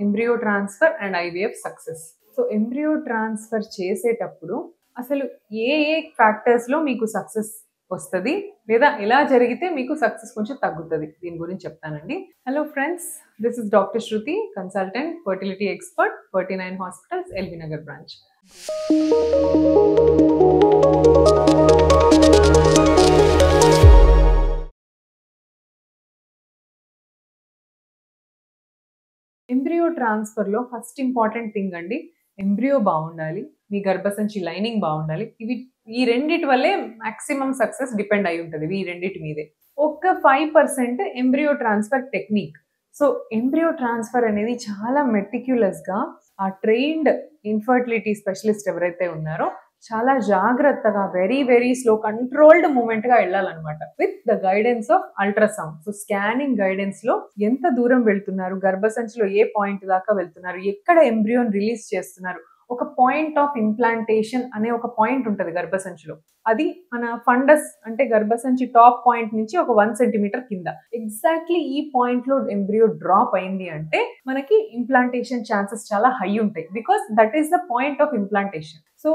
Embryo transfer and IVF success. So embryo transfer చేసేటప్పుడు అసలు ఏ ఫ్యాక్టర్స్లో మీకు సక్సెస్ వస్తుంది లేదా ఎలా జరిగితే మీకు సక్సెస్ కొంచెం తగ్గుతుంది దీని గురించి చెప్తానండి. Hello friends, this is doctor Shruti, consultant, fertility expert, 49 hospitals, LB Nagar branch. Embryo ట్రాన్స్ఫర్లో ఫస్ట్ ఇంపార్టెంట్ థింగ్ అండి, ఎంబ్రియో బాగుండాలి, మీ గర్భసంచి లైనింగ్ బాగుండాలి. ఈ రెండిటి వల్లే మాక్సిమం సక్సెస్ డిపెండ్ అయి ఉంటుంది, ఈ రెండిటి మీదే. ఒక 5% embryo transfer technique. So embryo transfer అనేది చాలా మెటిక్యులస్గా ఆ ట్రైన్డ్ ఇన్ఫర్టిలిటీ స్పెషలిస్ట్ ఎవరైతే ఉన్నారో చాలా జాగ్రత్తగా వెరీ వెరీ స్లో కంట్రోల్డ్ మూమెంట్గా వెళ్ళాలన్నమాట, with the guidance of ultrasound. So scanning గైడెన్స్లో ఎంత దూరం వెళ్తున్నారు, గర్భసంచిలో ఏ పాయింట్ దాకా వెళ్తున్నారు, ఎక్కడ ఎంబ్రియోన్ రిలీజ్ చేస్తున్నారు, ఒక పాయింట్ ఆఫ్ ఇంప్లాంటేషన్ అనే ఒక పాయింట్ ఉంటుంది గర్భసంచిలో. అది మన ఫండస్ అంటే గర్భసంచి టాప్ పాయింట్ నుంచి ఒక 1 సెంటీమీటర్ కింద. ఎగ్జాక్ట్లీ ఈ పాయింట్ లో ఎంబ్రియో డ్రాప్ అయింది అంటే మనకి ఇంప్లాంటేషన్ ఛాన్సెస్ చాలా హై ఉంటాయి, because that is the point of implantation. So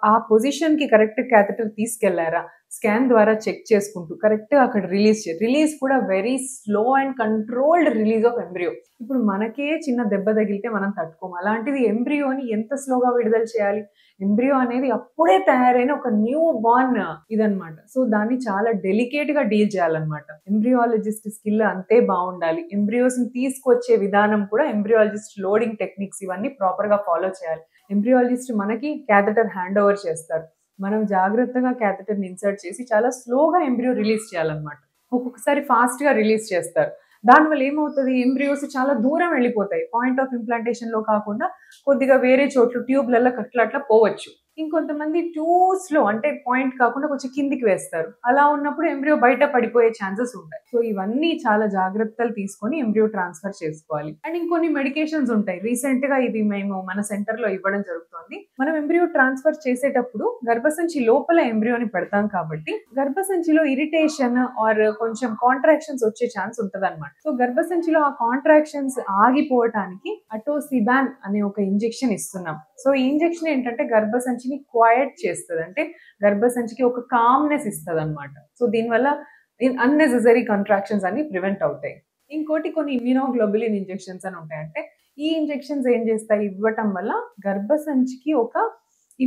ఆ పొజిషన్ కి కరెక్ట్ క్యాథెటర్ తీసుకెళ్లారా, స్కాన్ ద్వారా చెక్ చేసుకుంటూ కరెక్ట్గా అక్కడ రిలీజ్ కూడా very slow and controlled release of embryo. ఇప్పుడు మనకే చిన్న దెబ్బ తగిలితే మనం తట్టుకోము, అలాంటిది ఎంబ్రియోని ఎంత స్లోగా విడుదల చేయాలి. ఎంబ్రియో అనేది అప్పుడే తయారైన ఒక న్యూ బార్న్ ఇదనమాట. సో దాన్ని చాలా డెలికేట్ గా డీల్ చేయాలన్నమాట. ఎంబ్రియాలజిస్ట్ స్కిల్ అంతే బాగుండాలి. ఎంబ్రియోస్ ని తీసుకొచ్చే విధానం కూడా ఎంబ్రియాలజిస్ట్ లోడింగ్ టెక్నిక్స్ ఇవన్నీ ప్రాపర్ గా ఫాలో చేయాలి. ఎంబ్రియాలజిస్ట్ మనకి క్యాథెటర్ హ్యాండ్ ఓవర్ చేస్తారు, మనం జాగ్రత్తగా క్యాథెటర్ని ఇన్సర్ట్ చేసి చాలా స్లోగా ఎంబ్రియో రిలీజ్ చేయాలన్నమాట. ఒక్కొక్కసారి ఫాస్ట్గా రిలీజ్ చేస్తారు, దానివల్ల ఏమవుతుంది, ఎంబ్రియోస్ చాలా దూరం వెళ్ళిపోతాయి. పాయింట్ ఆఫ్ ఇంప్లాంటేషన్లో కాకుండా కొద్దిగా వేరే చోట్ల ట్యూబ్లలో అట్లా పోవచ్చు. ఇంకొంతమంది టూ స్లో అంటే పాయింట్ కాకుండా కొంచెం కిందికి వేస్తారు, అలా ఉన్నప్పుడు ఎంబ్రియో బయట పడిపోయే ఛాన్సెస్ ఉంటాయి. సో ఇవన్నీ చాలా జాగ్రత్తలు తీసుకొని ఎంబ్రియో ట్రాన్స్ఫర్ చేసుకోవాలి. అండ్ ఇంకొన్ని మెడికేషన్స్ ఉంటాయి, రీసెంట్ గా ఇది మేము మన సెంటర్ లో ఇవ్వడం జరుగుతుంది. మనం ఎంబ్రియో ట్రాన్స్ఫర్ చేసేటప్పుడు గర్భసంచి లోపల ఎంబ్రియోని పెడతాం కాబట్టి గర్భసంచిలో ఇరిటేషన్ ఆర్ కొంచెం కాంట్రాక్షన్స్ వచ్చే ఛాన్స్ ఉంటుంది అనమాట. సో గర్భసంచిలో ఆ కాంట్రాక్షన్స్ ఆగిపోవటానికి అటోసిబాన్ అనే ఒక ఇంజెక్షన్ ఇస్తున్నాం. సో ఈ ఇంజెక్షన్ ఏంటంటే గర్భసంచిని క్వైట్ చేస్తుంది, అంటే గర్భసంచికి ఒక కామ్నెస్ ఇస్తుంది అనమాట. సో దీనివల్ల అన్నెసెసరీ కాంట్రాక్షన్స్ అన్ని ప్రివెంట్ అవుతాయి. ఇంకోటి కొన్ని ఇమ్యూనోగ్లోబులిన్ ఇంజెక్షన్స్ అని ఉంటాయి, అంటే ఈ ఇంజెక్షన్స్ ఏం చేస్తాయి, ఇవ్వటం వల్ల గర్భసంచికి ఒక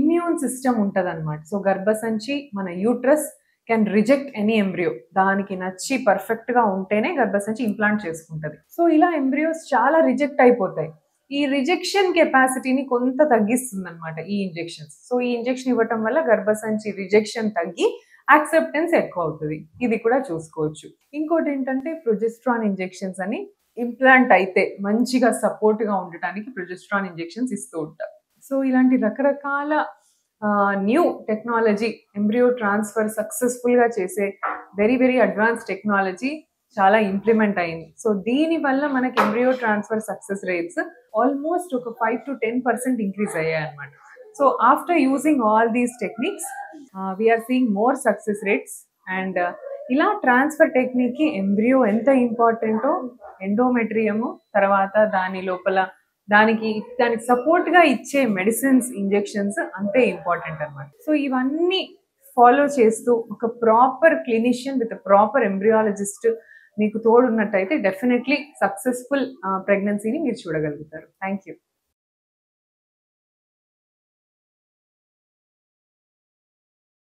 ఇమ్యూన్ సిస్టమ్ ఉంటుంది అనమాట. సో గర్భసంచి మన uterus can reject any embryo, దానికి నచ్చి పర్ఫెక్ట్ గా ఉంటేనే గర్భసంచి ఇంప్లాంట్ చేసుకుంటది. సో ఇలా ఎంబ్రియోస్ చాలా రిజెక్ట్ అయిపోతాయి. ఈ రిజెక్షన్ కెపాసిటీని కొంత తగ్గిస్తుంది అనమాట ఈ ఇంజెక్షన్స్. సో ఈ ఇంజెక్షన్ ఇవ్వటం వల్ల గర్భసంచి రిజెక్షన్ తగ్గి యాక్సెప్టెన్స్ ఎక్కువ అవుతుంది, ఇది కూడా చూసుకోవచ్చు. ఇంకోటి ఏంటంటే ప్రొజెస్ట్రాన్ ఇంజెక్షన్స్ అని, ఇంప్లాంట్ అయితే మంచిగా సపోర్ట్ గా ఉండటానికి ప్రొజెస్ట్రాన్ ఇంజెక్షన్స్ ఇస్తూ ఉంటారు. సో ఇలాంటి రకరకాల new technology embryo transfer successful గా చేసే వెరీ వెరీ అడ్వాన్స్ టెక్నాలజీ చాలా ఇంప్లిమెంట్ అయింది. సో దీని వల్ల మనకి embryo transfer success rates almost ఒక 5 to 10% ఇంక్రీజ్ అయ్యాయి అనమాట. So after using all these techniques we are seeing more success rates. And ఇలా ట్రాన్స్ఫర్ టెక్నిక్కి ఎంబ్రియో ఎంత ఇంపార్టెంటో, ఎండోమెట్రియము తర్వాత దాని లోపల దానికి సపోర్ట్గా ఇచ్చే మెడిసిన్స్, ఇంజెక్షన్స్ అంతే ఇంపార్టెంట్ అనమాట. సో ఇవన్నీ ఫాలో చేస్తూ ఒక proper clinician with proper embryologist మీకు తోడున్నట్టయితే డెఫినెట్లీ సక్సెస్ఫుల్ ప్రెగ్నెన్సీని మీరు చూడగలుగుతారు. Thank you.